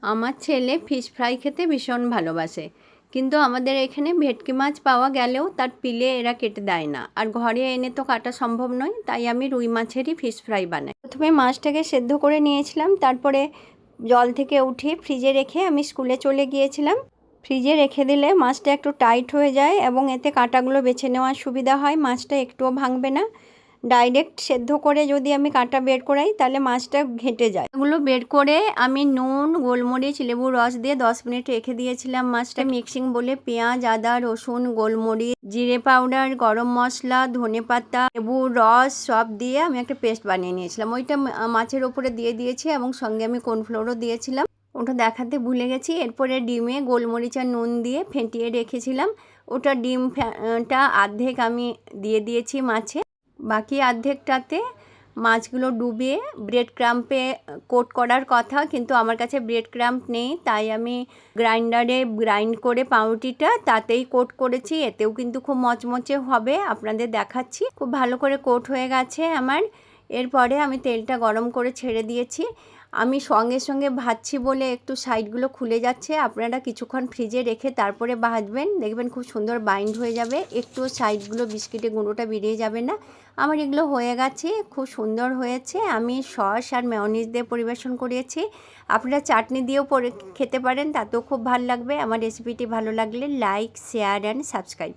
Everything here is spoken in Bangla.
আমার ছেলে ফিশ ফ্রাই খেতে ভীষণ ভালোবাসে, কিন্তু আমাদের এখানে ভেটকি মাছ পাওয়া গেলেও তার পিলে এরা কেটে দেয় না, আর ঘরে এনে তো কাটা সম্ভব নয়, তাই আমি রুই মাছেরই ফিশ ফ্রাই বানাই। প্রথমে মাছটাকে সেদ্ধ করে নিয়েছিলাম, তারপরে জল থেকে উঠিয়ে ফ্রিজে রেখে আমি স্কুলে চলে গিয়েছিলাম। ফ্রিজে রেখে দিলে মাছটা একটু টাইট হয়ে যায় এবং এতে কাঁটাগুলো বেছে নেওয়ার সুবিধা হয়, মাছটা একটুও ভাঙবে না। ডাইরেক্ট সেদ্ধ করে যদি আমি কাঁটা বের করাই তাহলে মাছটা ঘেঁটে যায়। এগুলো বের করে আমি নুন, গোলমরিচ, লেবুর রস দিয়ে 10 মিনিট রেখে দিয়েছিলাম। মাছটা মিক্সিং বলে পেঁয়াজ, আদা, রসুন, গোলমরিচ, জিরে পাউডার, গরম মশলা, ধনেপাতা, লেবুর রস সব দিয়ে আমি একটা পেস্ট বানিয়ে নিয়েছিলাম। ওইটা মাছের ওপরে দিয়ে দিয়েছি এবং সঙ্গে আমি কর্নফ্লোরও দিয়েছিলাম, ওটা দেখাতে ভুলে গেছি। এরপরে ডিমে গোলমরিচ আর নুন দিয়ে ফেটিয়ে রেখেছিলাম, ওটা ডিমটা অর্ধেক আমি দিয়ে দিয়েছি মাছে, বাকি অর্ধেকটাতে মাছগুলো ডুবিয়ে ব্রেড ক্রাম্পে কোট করার কথা, কিন্তু আমার কাছে ব্রেড ক্রাম্প নেই, তাই আমি গ্রাইন্ডারে গ্রাইন্ড করে পাউরুটিটা তাতেই কোট করেছি। এতেও কিন্তু খুব মচমচে হবে, আপনাদের দেখাচ্ছি। খুব ভালো করে কোট হয়ে গেছে আমার। এরপরে আমি তেলটা গরম করে ছেড়ে দিয়েছি। আমি সঙ্গে সঙ্গে ভাজছি বলে একটু সাইডগুলো খুলে যাচ্ছে, আপনারা কিছুক্ষণ ফ্রিজে রেখে তারপরে ভাজবেন, দেখবেন খুব সুন্দর বাইন্ড হয়ে যাবে, একটু সাইডগুলো বিস্কিটের গুঁড়োটা বেরিয়ে যাবে না। আমার এগুলো হয়ে গেছে, খুব সুন্দর হয়েছে। আমি সস আর মেয়োনিজ দিয়ে পরিবেশন করেছি, আপনারা চাটনি দিয়েও খেতে পারেন, তাতেও খুব ভালো লাগবে। আমার রেসিপিটি ভালো লাগলে লাইক, শেয়ার অ্যান্ড সাবস্ক্রাইব।